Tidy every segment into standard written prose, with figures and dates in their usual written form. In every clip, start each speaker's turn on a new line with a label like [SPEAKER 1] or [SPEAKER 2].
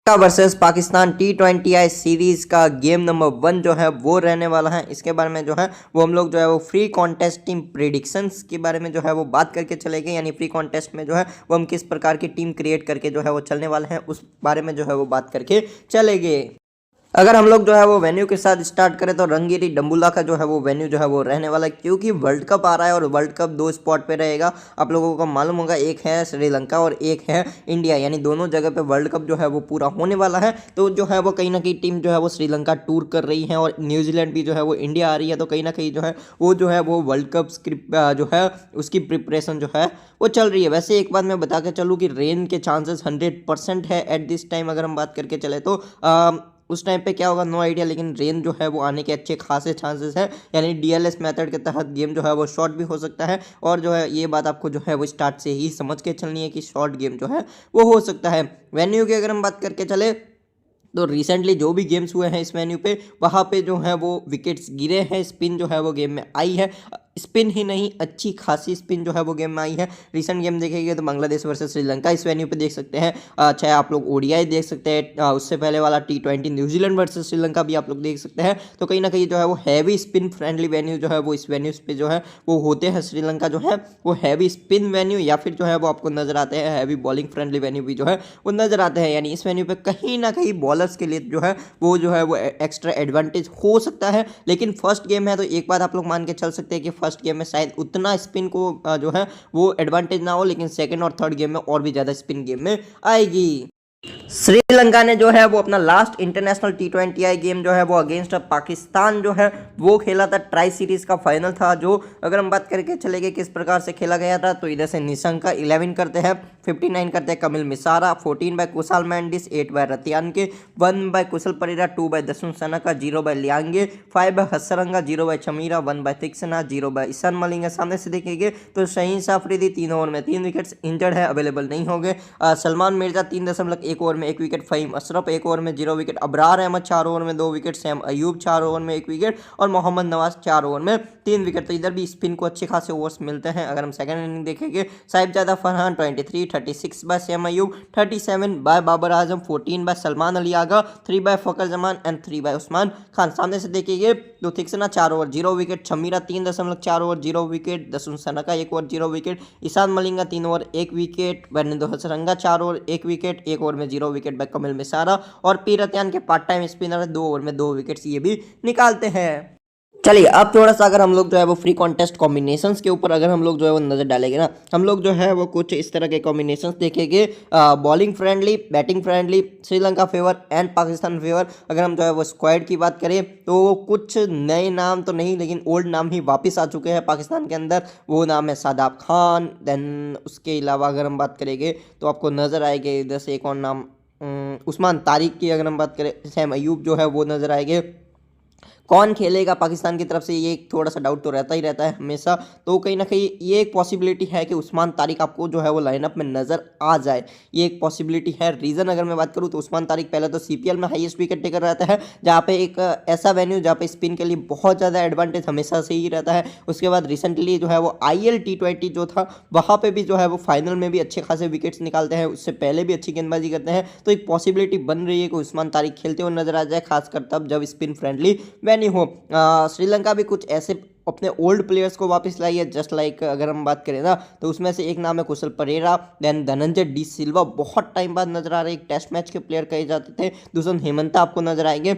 [SPEAKER 1] का versus Pakistan T20I series का game number 1 जो है वो रहने वाला है। इसके बारे में जो है वो हम लोग जो है वो फ्री कॉन्टेस्ट टीम प्रेडिक्शंस के बारे में जो है वो बात करके चलेंगे, यानी फ्री कॉन्टेस्ट में जो है वो हम किस प्रकार की टीम क्रिएट करके जो है वो चलने वाले हैं उस बारे में जो है वो बात करके चलेंगे। अगर हम लोग जो है वो वेन्यू के साथ स्टार्ट करें तो रंगीरी डम्बुला का जो है वो वेन्यू जो है वो रहने वाला है, क्योंकि वर्ल्ड कप आ रहा है और वर्ल्ड कप दो स्पॉट पे रहेगा। आप लोगों को मालूम होगा, एक है श्रीलंका और एक है इंडिया, यानी दोनों जगह पे वर्ल्ड कप जो है वो पूरा होने वाला है। तो जो है वो कहीं ना कहीं टीम जो है वो श्रीलंका टूर कर रही है और न्यूजीलैंड भी जो है वो इंडिया आ रही है। तो कहीं ना कहीं जो है वो वर्ल्ड कप स्क्रिप्ट जो है उसकी प्रिपरेशन जो है वो चल रही है। वैसे एक बात मैं बता के चलूँ कि रेन के चांसेस 100% है एट दिस टाइम। अगर हम बात करके चले तो उस टाइम पे क्या होगा नो आइडिया, लेकिन रेन जो है वो आने के अच्छे खासे चांसेस हैं। यानी डीएलएस मेथड के तहत गेम जो है वो शॉर्ट भी हो सकता है, और जो है ये बात आपको जो है वो स्टार्ट से ही समझ के चलनी है कि शॉर्ट गेम जो है वो हो सकता है। वेन्यू की अगर हम बात करके चले तो रिसेंटली जो भी गेम्स हुए हैं इस वेन्यू पे, वहाँ पे जो है वो विकेट्स गिरे हैं, स्पिन जो है वो गेम में आई है। स्पिन ही नहीं, अच्छी खासी स्पिन जो है वो गेम में आई है। रिसेंट गेम देखेंगे तो बांग्लादेश वर्सेस श्रीलंका इस वेन्यू पे देख सकते हैं, चाहे आप लोग ओडीआई देख सकते हैं, उससे पहले वाला T20 न्यूजीलैंड वर्सेस श्रीलंका भी आप लोग देख सकते हैं। तो कहीं ना कहीं जो है वो हैवी स्पिन फ्रेंडली वेन्यू जो है वो इस वेन्यूज पे जो है वो होते हैं। श्रीलंका जो है वो हैवी स्पिन वेन्यू या फिर जो है वो आपको नजर आते हैं हैवी बॉलिंग फ्रेंडली वेन्यू भी जो है वो नजर आते हैं। यानी इस वेन्यू पे कहीं ना कहीं बॉलर्स के लिए जो है वो एक्स्ट्रा एडवांटेज हो सकता है। लेकिन फर्स्ट गेम है तो एक बात आप लोग मान के चल सकते हैं कि फर्स्ट गेम में शायद उतना स्पिन को जो है वो एडवांटेज ना हो, लेकिन सेकंड और थर्ड गेम में और भी ज़्यादा स्पिन गेम में आएगी। श्रीलंका ने जो है वो अपना लास्ट इंटरनेशनल T20I गेम जो है वो अगेंस्ट पाकिस्तान जो है वो खेला था। ट्राई सीरीज का फाइनल था, जो अगर हम बात करके चलेंगे किस प्रकार से खेला गया था तो इधर से निशंका 11 करते हैं, 59 करते हैं कमिल मिसारा, 14 बाय कुशाल मैंडिस, 8 बाय रतियान के, 1 by Kusal Perera, 2 by Dasun Shanaka, 0 by Liyanage, 5 by Hasaranga, 0 by Chameera, 1 by Theekshana, 0 by Eshan Malinga. सामने से देखेंगे तो शहीन साफरीदी 3 ओवर में 3 विकेट्स, इंजर्ड है, अवेलेबल नहीं हो गए। सलमान मिर्जा 3.1 ओवर में 1 विकेट, फ़हीम अशरफ 1 ओवर में 0 विकेट, अबरार अहमद 4 ओवर में 2 विकेट, सैम अयूब 4 ओवर में 1 विकेट और मोहम्मद नवाज 4 ओवर में 3 विकेट। तो इधर भी स्पिन को अच्छे खासे ओवर्स मिलते हैं। अगर हम सेकंड इनिंग देखेंगे, Sahibzada Farhan 23, 36 by Saim Ayub, 37 by Babar Azam, 14 by Salman Ali Agha, 3 by Fakhar Zaman and 3 by Usman Khan. सामने से देखेंगे तो Theekshana 4 over 0 wicket, Chameera 3.4 over 0 wicket, Dasun Shanaka 1 over 0 wicket, Eshan Malinga 3 over 1 wicket, Wanindu Hasaranga 4 over 1 wicket, 1 over में 0 विकेट बाय कमिल मिसारा, और पी रतियान के पार्ट टाइम स्पिनर 2 ओवर में 2 विकेट्स ये भी निकालते हैं। चलिए अब थोड़ा सा अगर हम लोग जो है वो फ्री कॉन्टेस्ट कॉम्बिनेशंस के ऊपर अगर हम लोग जो है वो नज़र डालेंगे ना, हम लोग जो है वो कुछ इस तरह के कॉम्बिनेशंस देखेंगे, bowling friendly, batting friendly, Sri Lanka favour and Pakistan favour. अगर हम जो है वो स्क्वाड की बात करें तो कुछ नए नाम तो नहीं, लेकिन ओल्ड नाम ही वापस आ चुके हैं पाकिस्तान के अंदर। वो नाम है शादाब खान। देन उसके अलावा अगर हम बात करेंगे तो आपको नज़र आएंगे इधर से एक और नाम उस्मान तारिक की। अगर हम बात करें सैम अयूब जो है वो नज़र आएंगे। कौन खेलेगा पाकिस्तान की तरफ से, ये थोड़ा सा डाउट तो रहता ही रहता है हमेशा। तो कहीं ना कहीं ये एक पॉसिबिलिटी है कि उस्मान तारिक आपको जो है वो लाइनअप में नज़र आ जाए, ये एक पॉसिबिलिटी है। रीज़न अगर मैं बात करूँ तो उस्मान तारिक पहले तो CPL में हाईएस्ट विकेट टेकर रहता है, जहाँ पे एक ऐसा वेन्यू जहाँ पे स्पिन के लिए बहुत ज़्यादा एडवांटेज हमेशा से ही रहता है। उसके बाद रिसेंटली जो है वो IL T20 जो था वहाँ पर भी जो है वो फाइनल में भी अच्छे खासे विकेट्स निकालते हैं, उससे पहले भी अच्छी गेंदबाजी करते हैं। तो एक पॉसिबिलिटी बन रही है कि उस्मान तारिक खेलते हुए नजर आ जाए, खासकर तब जब स्पिन फ्रेंडली नहीं हो। श्रीलंका भी कुछ ऐसे अपने ओल्ड प्लेयर्स को वापस लाई है, जस्ट लाइक अगर हम बात करें ना तो उसमें से एक नाम है कुशल परेरा, देन धनंजय डी सिल्वा बहुत टाइम बाद नजर आ रहे, एक टेस्ट मैच के प्लेयर कहे जाते थे। दूसरा हेमंता आपको नजर आएंगे,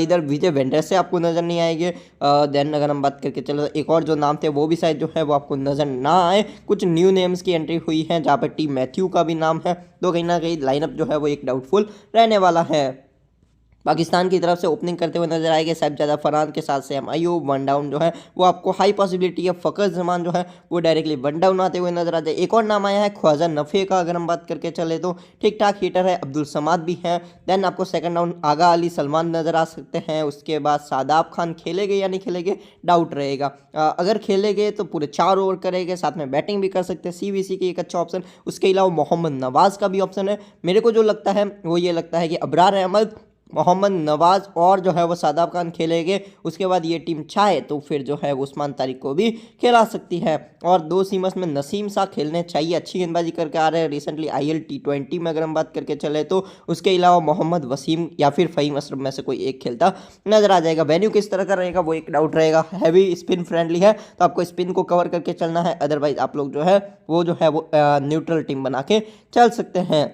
[SPEAKER 1] इधर विजय वेंडरसे आपको नजर नहीं आएंगे। देन अगर हम बात करके चलो एक और जो नाम थे वो भी शायद जो है वो आपको नजर ना आए। कुछ न्यू नेम्स की एंट्री हुई है जहाँ पर टी मैथ्यू का भी नाम है। तो कहीं ना कहीं लाइनअप जो है वो एक डाउटफुल रहने वाला है। पाकिस्तान की तरफ से ओपनिंग करते हुए नजर आएंगे साहिबजादा फरहान के साथ सैम अयूब। वन डाउन जो है वो आपको हाई पॉसिबिलिटी है फ़खर जमान जो है वो डायरेक्टली वन डाउन आते हुए नजर आ जाए। एक और नाम आया है ख्वाजा नफ़े का, अगर हम बात करके चले तो ठीक ठाक हीटर है, अब्दुल समाद भी हैं। देन आपको सेकंड डाउन आगा अली सलमान नजर आ सकते हैं। उसके बाद शादाब खान खेलेंगे या नहीं खेलेंगे डाउट रहेगा। अगर खेलेंगे तो पूरे 4 ओवर करेंगे, साथ में बैटिंग भी कर सकते हैं, CVC की एक अच्छा ऑप्शन। उसके अलावा मोहम्मद नवाज़ का भी ऑप्शन है। मेरे को जो लगता है वो ये लगता है कि अबरार अहमद मोहम्मद नवाज और जो है वो शादाब खान खेलेंगे। उसके बाद ये टीम चाहे तो फिर जो है वो उस्मान तारिक को भी खिला सकती है। और दो सीमर्स में नसीम शाह खेलने चाहिए, अच्छी गेंदबाजी करके आ रहे हैं रिसेंटली IL T20 में अगर हम बात करके चले तो। उसके अलावा मोहम्मद वसीम या फिर फ़हीम अशरफ में से कोई एक खेलता नजर आ जाएगा। वेन्यू किस तरह का रहेगा वो एक डाउट रहेगा। हैवी स्पिन फ्रेंडली है तो आपको स्पिन को कवर करके चलना है, अदरवाइज आप लोग जो है वो न्यूट्रल टीम बना के चल सकते हैं।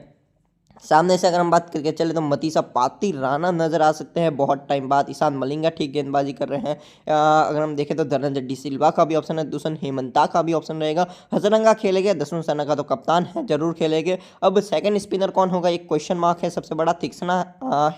[SPEAKER 1] सामने से अगर हम बात करके चले तो मतीसा पातिराना नजर आ सकते हैं बहुत टाइम बाद। ईशान मलिंगा ठीक गेंदबाजी कर रहे हैं। अगर हम देखें तो धनंजय डी सिल्वा का भी ऑप्शन है, दुष्यंत हेमंता का भी ऑप्शन रहेगा। हजरंगा खेलेंगे, दसुन सना का तो कप्तान है, जरूर खेलेंगे। अब सेकंड स्पिनर कौन होगा एक क्वेश्चन मार्क है। सबसे बड़ा थिक्सना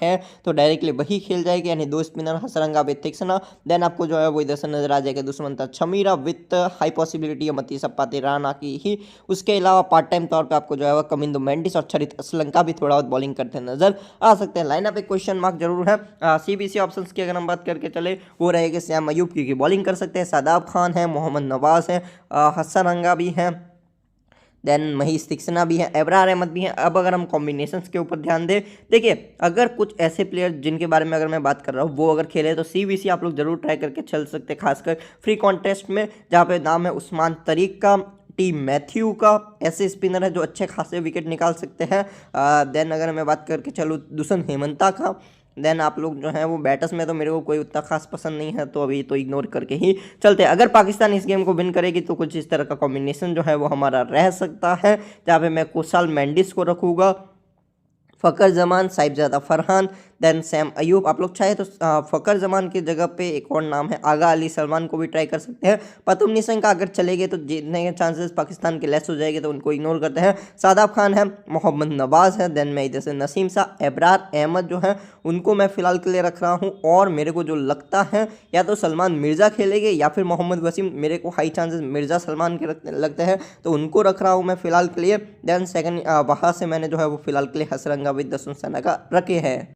[SPEAKER 1] है तो डायरेक्टली वही खेल जाएगी, यानी दो spinner Hasaranga with Theekshana. Then आपको जो है वो इधर से नजर आ जाएगा दुष्मंत छमीरा विथ हाई पॉसिबिलिटी है मतीसा पातिराना की ही। उसके अलावा पार्ट टाइम तौर पर आपको जो है कमिंदो मेंडिस और चरित असलंका थोड़ा बहुत बॉलिंग करते नजर आ सकते हैं। लाइनअप एक क्वेश्चन मार्क जरूर है। CBC ऑप्शंस की अगर हम बात करके चले वो रहेगा सैम अयूब क्योंकि बॉलिंग कर सकते हैं, शादाब खान है, मोहम्मद नवाज है, हसरंगा भी है, देन महीश तीक्ष्णा भी है, एबरार अहमद भी है। अब अगर हम कॉम्बिनेशंस के ऊपर ध्यान दें, देखिए अगर कुछ ऐसे प्लेयर जिनके बारे में अगर मैं बात कर रहा हूँ वो अगर खेले तो CBC आप लोग जरूर ट्राई करके चल सकते हैं, खासकर फ्री कॉन्टेस्ट में जहाँ पे नाम है उस्मान तारिक का, टी मैथ्यू का। ऐसे स्पिनर है जो अच्छे खासे विकेट निकाल सकते हैं। देन अगर मैं बात करके चलूँ दुष्यंत हेमंता का। देन आप लोग जो है वो बैटर्स में तो मेरे को कोई उतना खास पसंद नहीं है, तो अभी तो इग्नोर करके ही चलते हैं। अगर पाकिस्तान इस गेम को विन करेगी तो कुछ इस तरह का कॉम्बिनेशन जो है वो हमारा रह सकता है, जहाँ पे मैं कुशाल मेंडिस को रखूँगा, फ़कर जमान, साहिबजादा फरहान, देन सैम अयूब। आप लोग चाहे तो फ़कर जमान की जगह पे एक और नाम है आगा अली सलमान को भी ट्राई कर सकते हैं। पतुम निशंका अगर चलेंगे तो जीतने के चांसेस पाकिस्तान के लेस हो जाएंगे, तो उनको इग्नोर करते हैं। शादाब खान है, मोहम्मद नवाज है, देन मैं इधर से नसीम शाह, एबरार अहमद जो है उनको मैं फिलहाल के लिए रख रहा हूँ। और मेरे को जो लगता है या तो सलमान मिर्ज़ा खेलेंगे या फिर मोहम्मद वसीम, मेरे को हाई चांसेस मिर्ज़ा सलमान के लगते हैं तो उनको रख रहा हूँ मैं फिलहाल के लिए। देन सेकंड वहाँ से मैंने जो है वो फिलहाल के लिए हसरंगा विद दसुन सना का रखे हैं।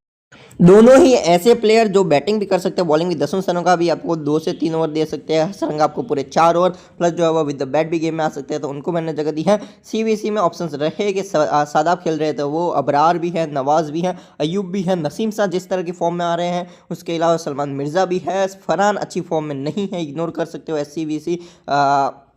[SPEAKER 1] दोनों ही ऐसे प्लेयर जो बैटिंग भी कर सकते हैं, बॉलिंग भी। दसुन सना का भी आपको 2 से 3 ओवर दे सकते हैं, हसरंगा आपको पूरे 4 ओवर प्लस जो है वो विद द बैट भी गेम में आ सकते हैं, तो उनको मैंने जगह दी है। CBC में ऑप्शंस रहे कि शादाब खेल रहे थे वो अबरार भी है, नवाज भी है, अयूब भी है, नसीम शाह जिस तरह की फॉर्म में आ रहे हैं, उसके अलावा सलमान मिर्ज़ा भी है, फरहान अच्छी फॉर्म में नहीं है, इग्नोर कर सकते हो CBC।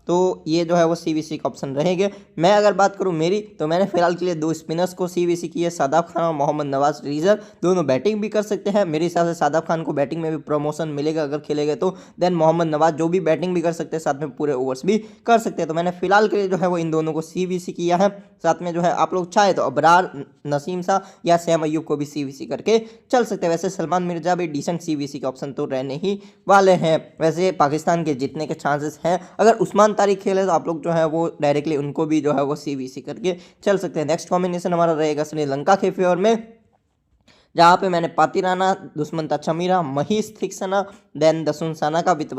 [SPEAKER 1] तो ये जो है वो CBC का ऑप्शन रहेंगे। मैं अगर बात करूँ मेरी, तो मैंने फिलहाल के लिए 2 स्पिनर्स को CBC की है, शादाब खान और मोहम्मद नवाज रीजर। दोनों बैटिंग भी कर सकते हैं, मेरे हिसाब से शादाब खान को बैटिंग में भी प्रमोशन मिलेगा अगर खेलेंगे तो। देन मोहम्मद नवाज जो भी बैटिंग भी कर सकते हैं, साथ में पूरे ओवर्स भी कर सकते हैं, तो मैंने फिलहाल के लिए जो है वो इन दोनों को CBC किया है। साथ में जो है आप लोग चाहे तो अबरार, नसीम शाह या सैम अयूब को भी CBC करके चल सकते हैं। वैसे सलमान मिर्जा भी डिसेंट CBC के ऑप्शन तो रहने ही वाले हैं। वैसे पाकिस्तान के जीतने के चांसेस हैं। अगर उस्मान तारिक खेले तो आप लोग जो है वो डायरेक्टली उनको भी जो है वो CBC करके चल सकते हैं। नेक्स्ट कॉम्बिनेशन हमारा रहेगा श्रीलंका के फेवर में, जहाँ पे मैंने पातिराना, दुष्मंता छमीरा, महीश थिक्सना, देन दसुन साना का विद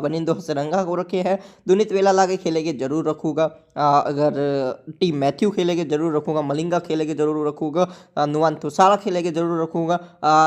[SPEAKER 1] वनिंदो हसरंगा को रखे हैं। दुनित वेला के खेलेंगे जरूर रखूँगा। अगर टी मैथ्यू खेलेंगे जरूर रखूँगा, मलिंगा खेलेंगे जरूर रखूँगा, नुवान तुसारा खेलेंगे जरूर रखूँगा,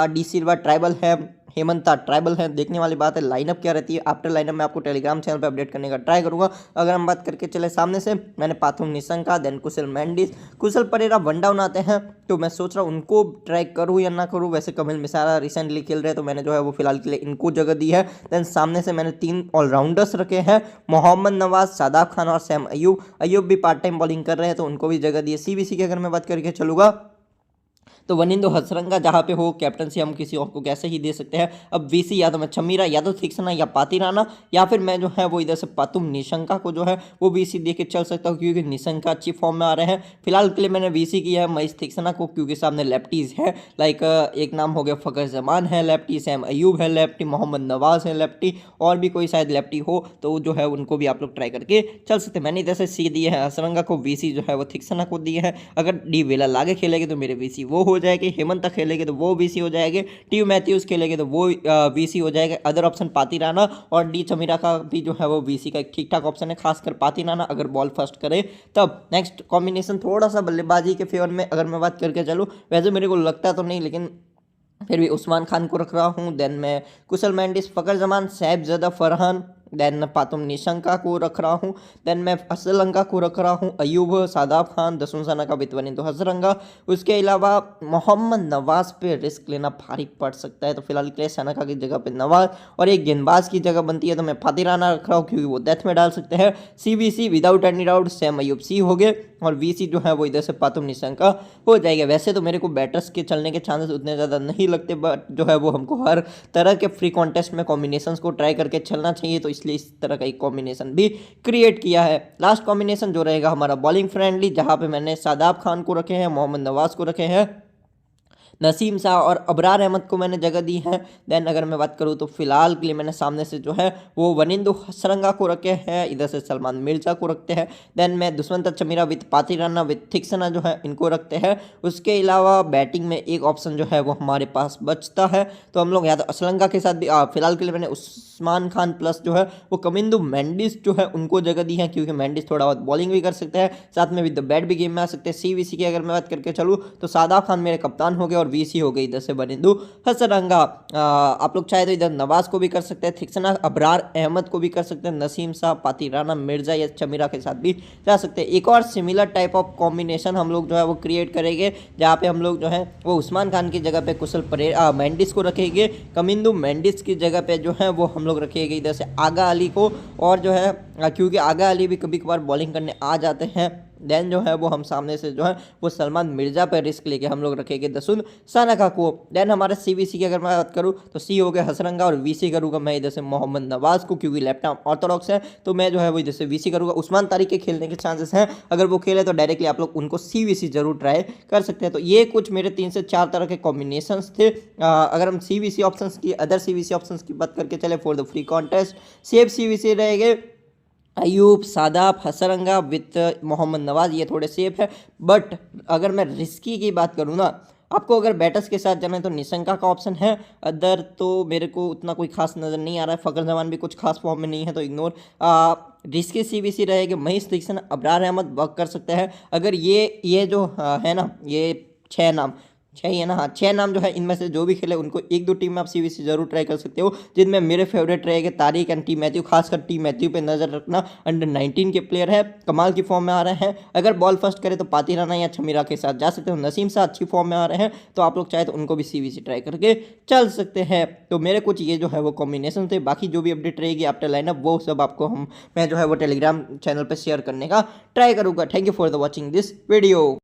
[SPEAKER 1] डी सिल्वा ट्राइबल है, हेमंता ट्राइबल है। देखने वाली बात है लाइनअप क्या रहती है। आफ्टर लाइनअप मैं आपको टेलीग्राम चैनल पे अपडेट करने का ट्राई करूंगा। अगर हम बात करके चले सामने से, मैंने पाथुम निशंका, देन कुशल मेंडिस, कुशल परेरा वन डाउन आते हैं, तो मैं सोच रहा हूँ उनको ट्राई करूँ या ना करूँ। वैसे कमिल मिसारा रिसेंटली खेल रहे हैं तो मैंने जो है वो फिलहाल के लिए इनको जगह दी है। देन सामने से मैंने 3 ऑलराउंडर्स रखे हैं, मोहम्मद नवाज, शादाब खान और सैम अयूब। अयूब भी पार्ट टाइम बॉलिंग कर रहे हैं तो उनको भी जगह दी है। CBC की अगर मैं बात करके चलूँगा तो वनिंदो हसरंगा जहाँ पे हो, कैप्टनसी हम किसी और को कैसे ही दे सकते हैं। अब VC या तो मैं छमीरा या तो थिक्सना या पातिराना, या फिर मैं जो है वो इधर से पातुम निशंका को जो है वो VC दे के चल सकता हूँ, क्योंकि निशंका अच्छी फॉर्म में आ रहे हैं। फिलहाल के लिए मैंने VC किया है महीश थिक्सना को, क्योंकि सामने लेफ्टीज है। लाइक एक नाम हो गया फ़कर जमान है लेफ्टी, सैम अयूब है लेफ्टी, मोहम्मद नवाज है लेफ्टी, और भी कोई शायद लेफ्टी हो तो जो है उनको भी आप लोग ट्राई करके चल सकते हैं। मैंने इधर से C दिए हैं हसरंगा को, VC जो है वो थिक्सना को दिए हैं। अगर डी वेला लागे खेलेंगे तो मेरे VC वो हो जाएगी, हेमंत तक खेलेंगे तो वो VC हो जाएंगे, टी मैथ्यूज खेलेंगे तो वो VC हो जाएगा। अदर ऑप्शन पातिराना और डी चमीरा का भी जो है वो VC का एक ठीक ठाक ऑप्शन है, खासकर पातिराना अगर बॉल फर्स्ट करे तब। नेक्स्ट कॉम्बिनेशन थोड़ा सा बल्लेबाजी के फेवर में अगर मैं बात करके चलूँ, वैसे मेरे को लगता तो नहीं, लेकिन फिर भी उस्मान खान को रख रहा हूँ। देन मैं कुशल मेंडिस, फ़कर जमान, साहिबजादा फरहान, देन पातुम निशंका को रख रहा हूँ, देन मैं असलंका को रख रहा हूँ, अयूब, शादाब खान, दसुनसाना का वितवनिंदु हसरंगा। उसके अलावा मोहम्मद नवाज पे रिस्क लेना भारी पड़ सकता है, तो फिलहाल के लिए सनाका की जगह पे नवाज और एक गेंदबाज की जगह बनती है तो मैं फातिह राना रख रहा हूँ क्योंकि वो डेथ में डाल सकते हैं। CBC without any doubt Saim Ayub सी हो गए और VC जो है वो इधर से पातुम निशंका हो जाएगा। वैसे तो मेरे को बैटर्स के चलने के चांसेस उतने ज़्यादा नहीं लगते, बट जो है वो हमको हर तरह के फ्री कॉन्टेस्ट में कॉम्बिनेशंस को ट्राई करके चलना चाहिए, तो इसलिए इस तरह का एक कॉम्बिनेशन भी क्रिएट किया है। लास्ट कॉम्बिनेशन जो रहेगा हमारा बॉलिंग फ्रेंडली, जहां पे मैंने शादाब खान को रखे हैं, मोहम्मद नवाज को रखे हैं, नसीम शाह और अबरार अहमद को मैंने जगह दी है। देन अगर मैं बात करूँ तो फिलहाल के लिए मैंने सामने से जो है वो वनिंदु हसरंगा को रखे हैं, इधर से सलमान मिर्जा को रखते हैं। देन मैं दुष्मंत चमीरा विथ पातिह राना विथ थिक्सना जो है इनको रखते हैं। उसके अलावा बैटिंग में एक ऑप्शन जो है वो हमारे पास बचता है, तो हम लोग या तो असलंगा के साथ भी फिलहाल के लिए मैंने उस्मान खान प्लस जो है वो कमिंदु मेंडिस जो है उनको जगह दी है, क्योंकि मेंडिस थोड़ा बहुत बॉलिंग भी कर सकते हैं, साथ में विद द बैट भी गेम में आ सकते हैं। CBC की अगर मैं बात करके चलूँ तो शादाब खान मेरे कप्तान हो गए और VC हो गई इधर से वनिंदु हसरंगा। आप लोग चाहे तो इधर नवाज को भी कर सकते हैं, थिक्सना अबरार अहमद को भी कर सकते हैं, नसीम शाह, पातिह राना, मिर्जा या चमीरा के साथ भी जा सकते हैं। एक और सिमिलर टाइप ऑफ कॉम्बिनेशन हम लोग जो है वो क्रिएट करेंगे, जहाँ पे हम लोग जो है वो उस्मान खान की जगह पे कुशल मेंडिस को रखेंगे, कमिंदु मेंडिस की जगह पे जो है वो हम लोग रखेंगे इधर से आगा अली को, और जो है क्योंकि आगा अली भी कभी कभार बॉलिंग करने आ जाते हैं, देन जो है वो हम सामने से जो है वो सलमान मिर्जा पर रिस्क लेके हम लोग रखेंगे दसुन सानका को। देन हमारे CBC की अगर मैं बात करूँ तो C हो गया हसरंगा और VC करूँगा मैं इधर से मोहम्मद नवाज को, क्योंकि लेफ्ट आर्म ऑर्थोडॉक्स है तो मैं जो है वो इधर से VC करूँगा। उस्मान तारिक के खेलने के चांसेस हैं, अगर वो खेले तो डायरेक्टली आप लोग उनको CBC जरूर ट्राई कर सकते हैं। तो ये कुछ मेरे 3 से 4 तरह के कॉम्बिनेशंस थे। अगर हम CBC ऑप्शंस की अदर CBC ऑप्शंस की बात करके चले for the free contest, safe CBC रहेंगे अयूब, शादाब, हसरंगा विथ मोहम्मद नवाज, ये थोड़े सेफ है। बट अगर मैं रिस्की की बात करूँ ना, आपको अगर बैटर्स के साथ जाना है तो निशंका का ऑप्शन है, अदर तो मेरे को उतना कोई खास नज़र नहीं आ रहा है। फ़खर जमान भी कुछ खास फॉर्म में नहीं है तो इग्नोर। रिस्की CBC रहेगी महेश दीक्षित, अबरार अहमद वर्क कर सकते हैं। अगर ये जो है ना, ये 6 नाम 6 ही है ना, हाँ 6 नाम जो है इनमें से जो भी खेले उनको 1-2 टीम में आप CBC जरूर ट्राई कर सकते हो, जिनमें मेरे फेवरेट रहेंगे तारिक एंड टी मैथ्यू। खासकर टी मैथ्यू पे नजर रखना, अंडर 19 के प्लेयर है, कमाल की फॉर्म में आ रहे हैं। अगर बॉल फर्स्ट करे तो पातिह राना या चमीरा के साथ जा सकते हो। नसीम शाह अच्छी फॉर्म में आ रहे हैं तो आप लोग चाहे तो उनको भी CBC ट्राई करके चल सकते हैं। तो मेरे कुछ ये जो है वो कॉम्बिनेशन थे, बाकी जो भी अपडेट रहेगी आफ्टर लाइनअप वो सब आपको मैं जो है वो टेलीग्राम चैनल पर शेयर करने का ट्राई करूँगा। Thank you for the watching this video.